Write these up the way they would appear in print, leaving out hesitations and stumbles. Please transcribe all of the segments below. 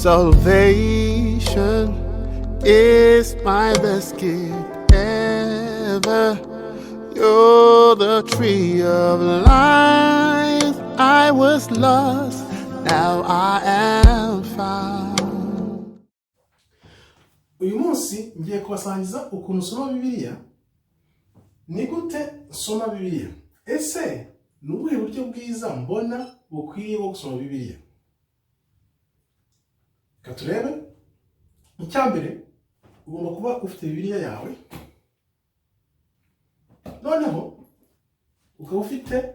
Salvation is my best gift ever. You're the tree of life. I was lost, now I am found. Uyu munsi ngiye kubasangiza ukuntu soma Bibiliya. Ni gute soma Bibiliya? Ese ni ubuhe buryo bwiza mbona bukwiye bwo gusoma Bibiliya? Katurebe. Icyambere, ugomba kuba ufite Bibiliya yawe. Noneho ukaba ufite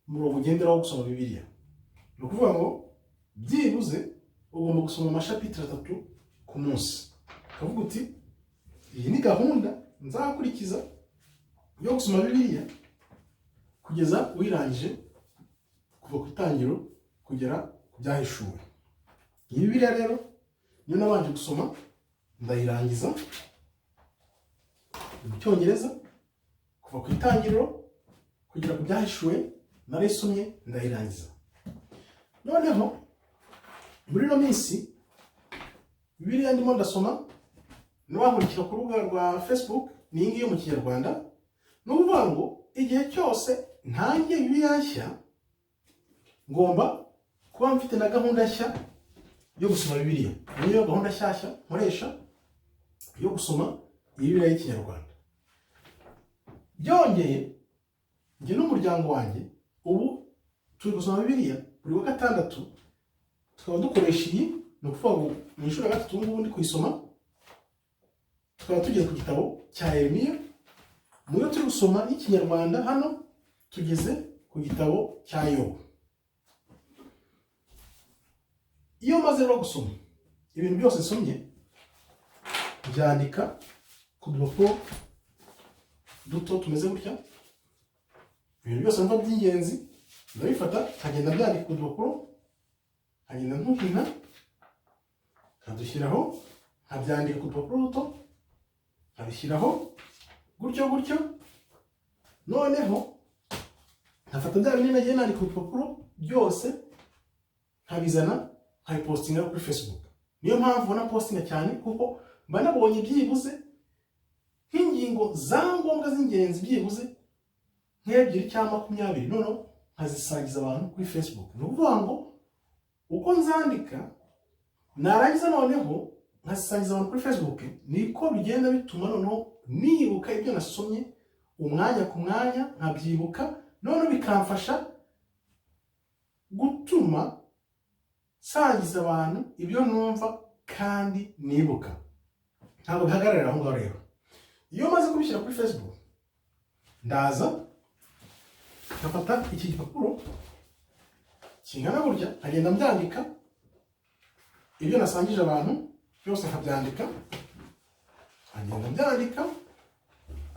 umurongo ugenderaho gusoma Bibiliya. Ni ukuvuga ngo byibuze ugomba gusoma amashapitire 3 ku munsi. Ukavuga uti iyi ni gahunda nzakurikiza yo gusoma Bibiliya kugeza uyirangije kuva ku itangiro kugera ku byahishuwe. Iyi Bibiliya rero niyo nabanje gusoma ndayirangiza mu Cyongereza kuva ku itangiro kugera ku byahishuwe narisomye ndayirangiza. Noneho muri no minsi Bibiliya ndimo ndasoma n'abankurikira ku rubuga rwa Facebook ni ngiyo mu Kinyarwanda. N'uvuga ngo igihe cyose ntangiye Bibiliya nshya ngomba kuba mfite na gahunda nshya yo gusoma Bibiliya. Niyo gahunda nshyashya nkoresha yo gusoma Bibiliya y'Ikinyarwanda. Byongeye njye n'umuryango wanjye ubu turi gusoma Bibiliya buri wa gatandatu. Tukaba dukoresha iyi, ni ukuvuga ngo mu inshuro ya gatatu ngubu ndi kuyisoma. Tukaba tugeze ku gitabo cya Yeremiya. Muyo turi gusoma y'Ikinyarwanda hano tugeze ku gitabo cya Yobu. Iyo maze rero gusoma ibintu byose nsomye byandika ku dupapuro duto tumeze gutya. Ibintu byose mva by'ingenzi ndabifata nkagenda byandika ku dupapuro, nkagenda ntuhina nkadushyiraho, nkabyandika ku dupapuro duto nkabishyiraho gutyo gutyo. Noneho nkafata bya binini nagiye nandika ku dupapuro byose nkabizana nkabipostinga kuri Facebook. Niyo mpamvu ubona postinga cyane kuko mba nabonye byibuze nk'ingingo za ngombwa z'ingenzi byibuze nk'ebyiri cyangwa 20 noneho nkazisangiza abantu kuri Facebook. Ni ukuvuga ngo uko nzandika narangiza noneho nkazisangiza abantu kuri Facebook niko bigenda bituma noneho nibuka ibyo nasomye umwanya ku mwanya, nkabyibuka noneho bikamfasha gutuma sangiza abantu ibyo numva kandi nibuka. Ntabwo bihagararira aho ngaho rero. Iyo maze kubishyira kuri Facebook ndaza nkafata iki gipapuro kingana gutya nkagenda mbyandika ibyo nasangije abantu byose, nkabyandika nkagenda mbyandika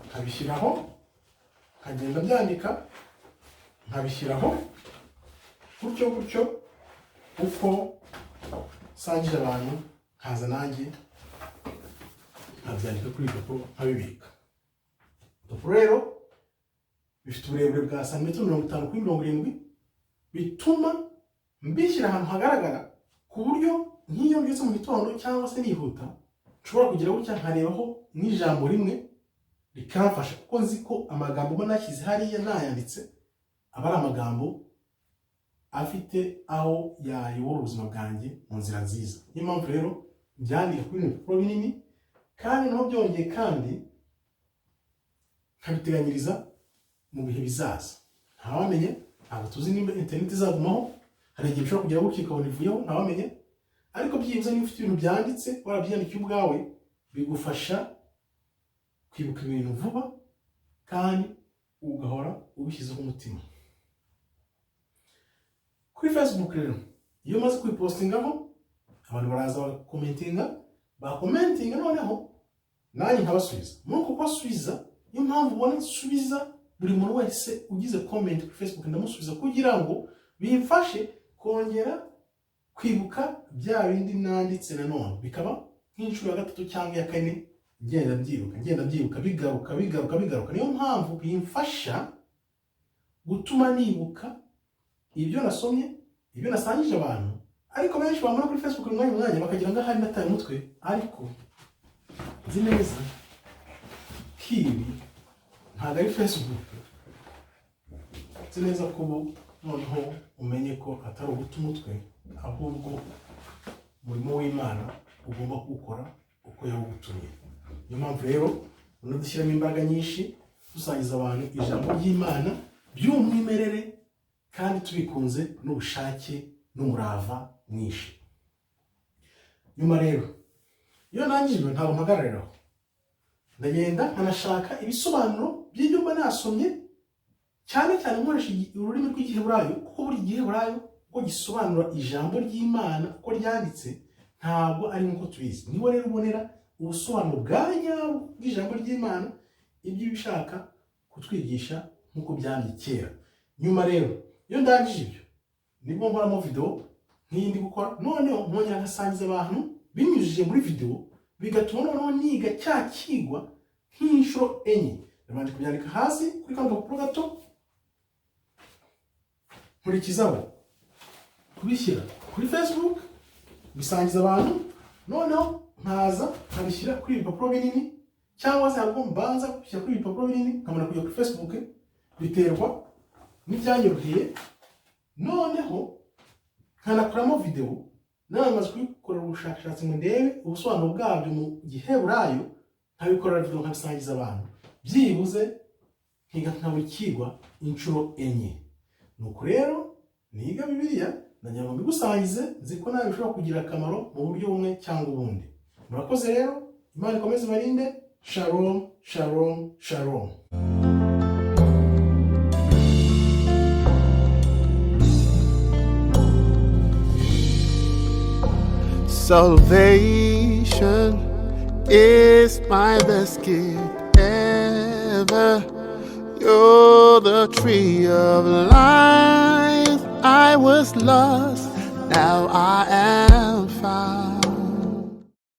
nkabishyiraho, nkagenda mbyandika nkabishyiraho gutyo gutyo. Uko sangije abantu nkaza nanjye nkabyandika kuri gipapuro nkabibika. Gipapuro rero bifite uburebure bwa santimetero 50 kuri 70 bituma mbishyira ahantu hagaragara ku buryo nk'iyo mbyutse mu gitondo cyangwa se nihuta nshobora kugira gutya nkarebaho n'ijambo rimwe rikamfasha, kuko nzi ko amagambo mba nashyize hariya nayanditse aba ari amagambo afite aho yayobora ubuzima bwanjye mu nzira nziza. Niyo mpamvu rero byandika kuri ibipapuro binini kandi naho byongeye kandi nkabiteganyiriza mu bihe bizaza. Ntawamenye, ntabwo tuzi nimba internet izagumaho, hari igihe bishobora kugira gutya ukabona ivuyeho, ntawamenye. Ariko byibuze niba ufite ibintu byanditse warabyandikiye ubwawe bigufasha kwibuka ibintu vuba kandi ugahora ubishyizeho umutima. Kuri Facebook rero iyo maze kuyipostingaho abantu baraza bakomentinga noneho nanjye nkabasubiza. Nuko kubasubiza niyo mpamvu ubona nsubiza buri muntu wese ugize comment kuri Facebook ndamusubiza kugira ngo bimfashe kongera kwibuka bya bindi nanditse nanone, bikaba nk'inshuro ya gatatu cyangwa ya kane ngenda byibuka bigaruka. Niyo mpamvu bimfasha gutuma nibuka ibyo nasomye, ibyo nasangije abantu ariko benshi bamara kuri Facebook umwanya bakagira ngo ahari nataye umutwe, ariko nzi neza kibi ntabwo ari Facebook. Nzi neza ko noneho umenye ko atari uguta umutwe, ahubwo umurimo w'Imana ugomba kuwukora uko yawugutumye. Niyo mpamvu rero dushyiramo imbaraga nyinshi dusangiza abantu ijambo ry'Imana by'umwimerere kandi tubikunze n'ubushake n'umurava mwinshi. Nyuma rero iyo nangijwe ntabwo mpagarariraho, ndagenda nkanashaka ibisobanuro by'ibyo mba nasomye, cyane cyane nkoresha ururimi rw'Igiheburayo, kuko buri Giheburayo uko gisobanura ijambo ry'Imana uko ryanditse ntabwo ari nk'uko tubizi. Niho rero ubonera ubusobanuro bwa nyabwo bw'ijambo ry'Imana, ibyo bishaka kutwigisha nk'uko byanditse kera. Nyuma rero iyo ndangije ibyo nibwo nkoramo video nk'iyi ndi gukora, noneho nkongera nkasangiza abantu binyujije muri video, bigatuma noneho niga cya kigwa nk'inshuro enye. Nabanje kubyandika hasi kuri kano gapapuro gato, nkurikizaho kubishyira kuri Facebook bisangiza abantu, noneho nkaza nkabishyira kuri ibipapuro binini, cyangwa se ahubwo mbanza kubishyira kuri ibipapuro binini nkamara kujya kuri Facebook, biterwa n'ibyanyoroheye. Noneho nkanakoramo video, namaze kubikorera ubushakashatsi ngo ndebe ubusobanuro bwabyo mu Giheburayo, nkabikorera video nkabisangiza abantu, byibuze nkiga nkabikigwa inshuro enye. Nuko rero niga Bibiliya ndagira ngo mbigusangize, nzi ko nawe bishobora kugira akamaro mu buryo bumwe cyangwa ubundi. Murakoze rero, Imana ikomeze ibarinde. Shalom, shalom, shalom. Salvation is my best gift ever. You're the tree of life. I was lost, now I am found.